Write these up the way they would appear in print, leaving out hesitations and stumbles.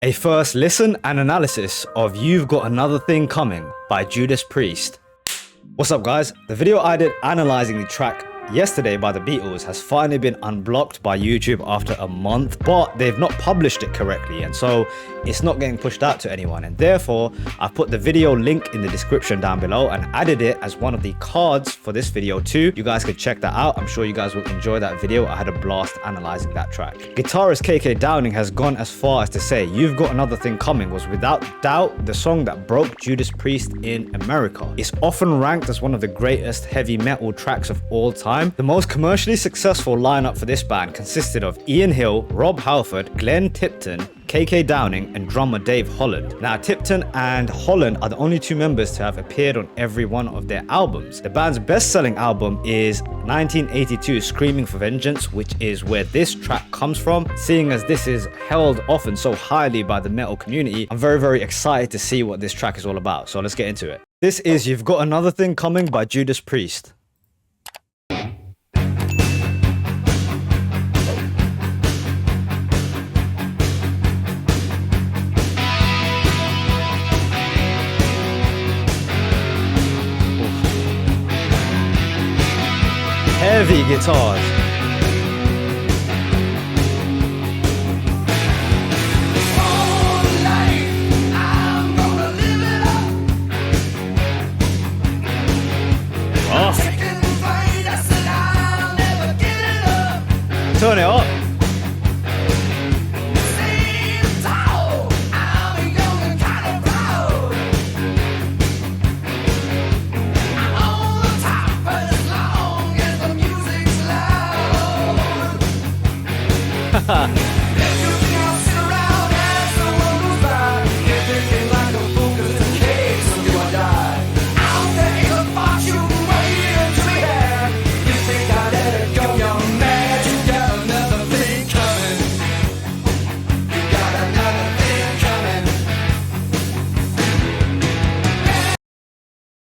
A first listen and analysis of You've Got Another Thing Coming by Judas Priest. What's up guys? The video I did analysing the track yesterday by the Beatles has finally been unblocked by YouTube after a month, but they've not published it correctly, and so it's not getting pushed out to anyone, and therefore I've put the video link in the description down below and added it as one of the cards for this video too. You guys could check that out. I'm sure you guys will enjoy that video. I had a blast analysing that track. Guitarist KK Downing has gone as far as to say You've Got Another Thing Coming was without doubt the song that broke Judas Priest in America. It's often ranked as one of the greatest heavy metal tracks of all time. The most commercially successful lineup for this band consisted of Ian Hill, Rob Halford, Glenn Tipton, KK Downing, and drummer Dave Holland. Now, Tipton and Holland are the only two members to have appeared on every one of their albums. The band's best-selling album is 1982's Screaming for Vengeance, which is where this track comes from. Seeing as this is held often so highly by the metal community, I'm very excited to see what this track is all about. So let's get into it. This is You've Got Another Thing Coming by Judas Priest. Heavy guitars. Oh. Turn it up.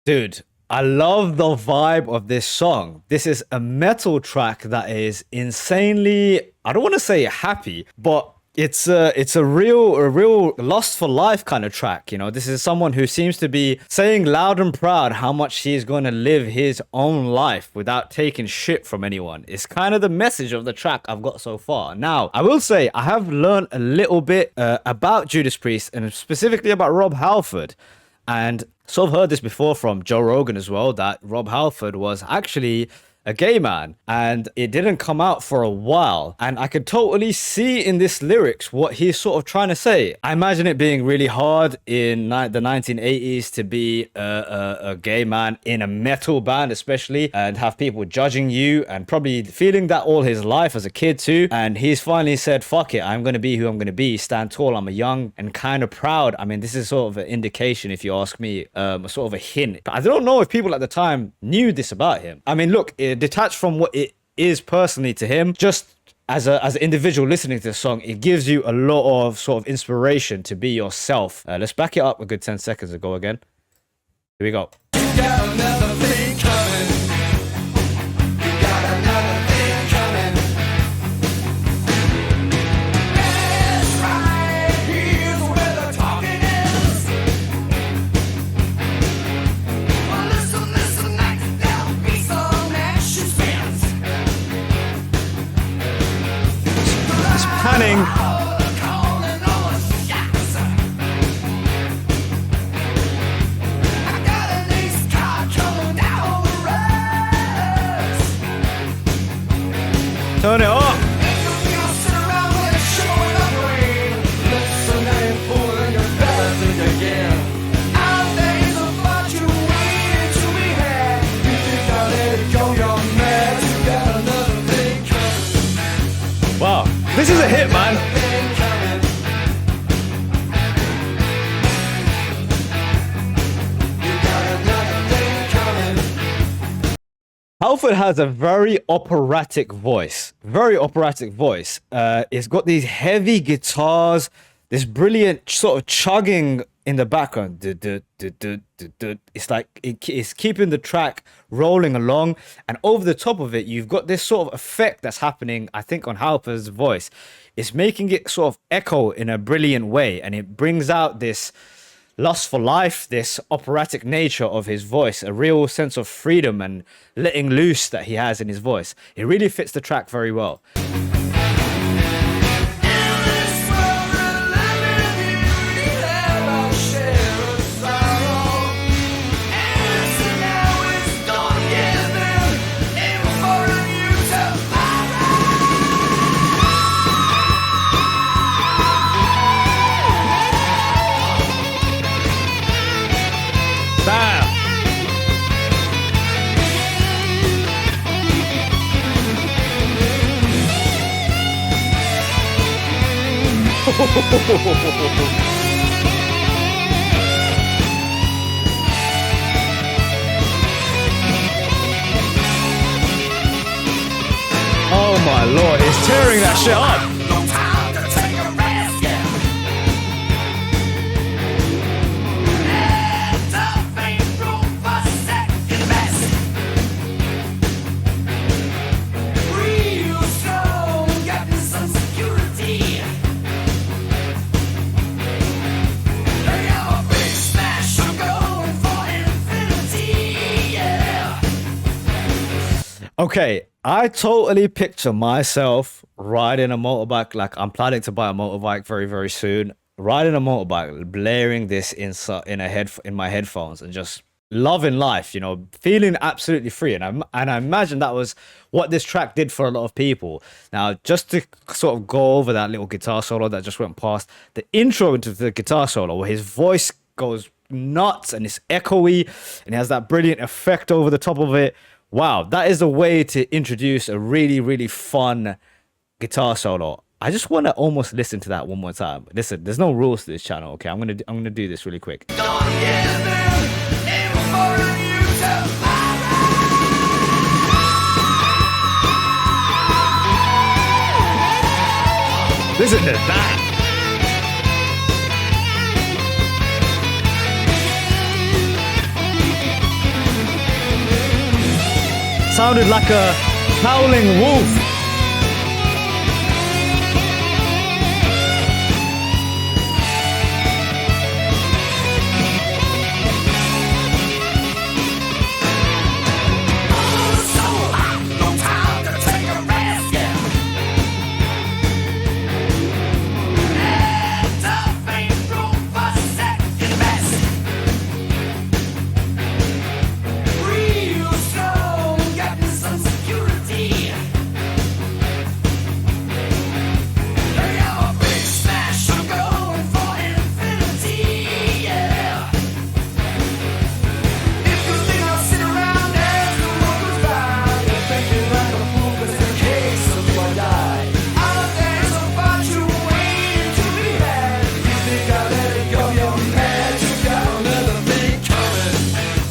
Dude, I love the vibe of this song. This is a metal track that is insanely, I don't want to say happy, but it's a real lost for life kind of track. You know, this is someone who seems to be saying loud and proud how much he's going to live his own life without taking shit from anyone. It's kind of the message of the track I've got so far. Now, I will say I have learned a little bit about Judas Priest and specifically about Rob Halford. And sort of heard this before from Joe Rogan as well, that Rob Halford was actually a gay man and it didn't come out for a while, and I could totally see in this lyrics what he's sort of trying to say. I imagine it being really hard in the 1980s to be a gay man in a metal band especially, and have people judging you, and probably feeling that all his life as a kid too. And he's finally said, fuck it, I'm going to be who I'm going to be, stand tall, I'm a young and kind of proud. I mean, this is sort of an indication, if you ask me, sort of a hint. But I don't know if people at the time knew this about him. I mean, look, detached from what it is personally to him, just as an individual listening to the song, it gives you a lot of sort of inspiration to be yourself. Let's back it up a good 10 seconds ago again. Here we go. Panning. Turn it up. Wow, this is a hit, man. Halford has a very operatic voice. It's got these heavy guitars, this brilliant sort of chugging in the background. It's like it's keeping the track rolling along, and over the top of it, you've got this sort of effect that's happening, I think, on Halper's voice. It's making it sort of echo in a brilliant way, and it brings out this lust for life, this operatic nature of his voice, a real sense of freedom and letting loose that he has in his voice. It really fits the track very well. Oh my lord, he's tearing that shit up. Okay, I totally picture myself riding a motorbike. Like, I'm planning to buy a motorbike very, very soon. Riding a motorbike, blaring this in my headphones, and just loving life. You know, feeling absolutely free. And I imagine that was what this track did for a lot of people. Now, just to sort of go over that little guitar solo that just went past, the intro into the guitar solo, where his voice goes nuts and it's echoey, and he has that brilliant effect over the top of it. Wow, that is the way to introduce a really, really fun guitar solo. I just want to almost listen to that one more time. Listen, there's no rules to this channel, okay? I'm gonna do this really quick. Listen to that. Sounded like a howling wolf.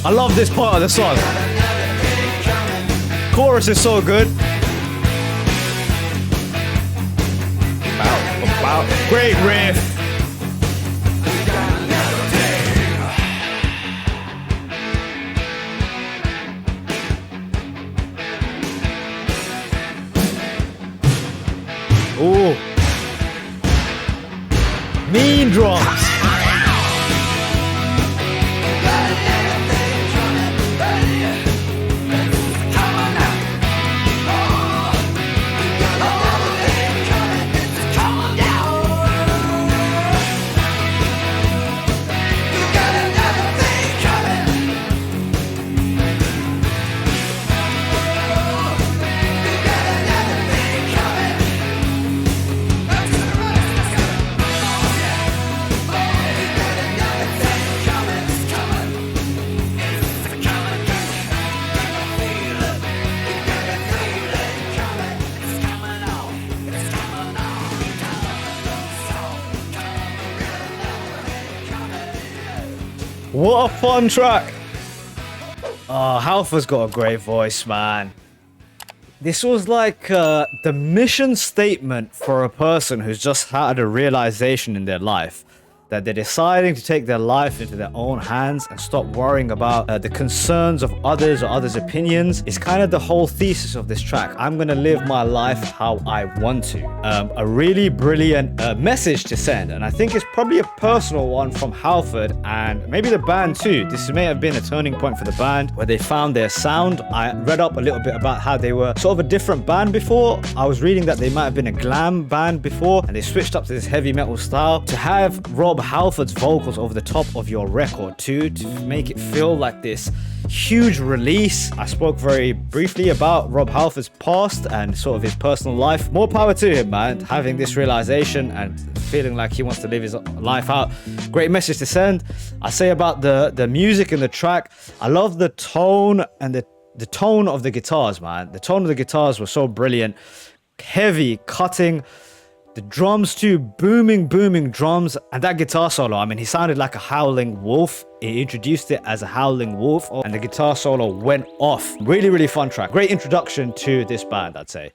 I love this part of the song. Chorus is so good. Great riff. Ooh. Mean drums. What a fun track. Oh, Halfer's got a great voice, man. This was like the mission statement for a person who's just had a realization in their life. that they're deciding to take their life into their own hands and stop worrying about the concerns of others or others' opinions. Is kind of the whole thesis of this track. I'm gonna live my life how I want to. A really brilliant message to send, and I think it's probably a personal one from Halford and maybe the band too. This may have been a turning point for the band where they found their sound. I read up a little bit about how they were sort of a different band before. I was reading that they might have been a glam band before and they switched up to this heavy metal style. To have Rob Halford's vocals over the top of your record too, to make it feel like this huge release. I spoke very briefly about Rob Halford's past and sort of his personal life. More power to him, man. Having this realization and feeling like he wants to live his life out. Great message to send. I say about the music in the track, I love the tone and the tone of the guitars, man. The tone of the guitars was so brilliant. Heavy, cutting. The drums too, booming drums. And that guitar solo, I mean, he sounded like a howling wolf. He introduced it as a howling wolf and the guitar solo went off. Really fun track. Great introduction to this band, I'd say.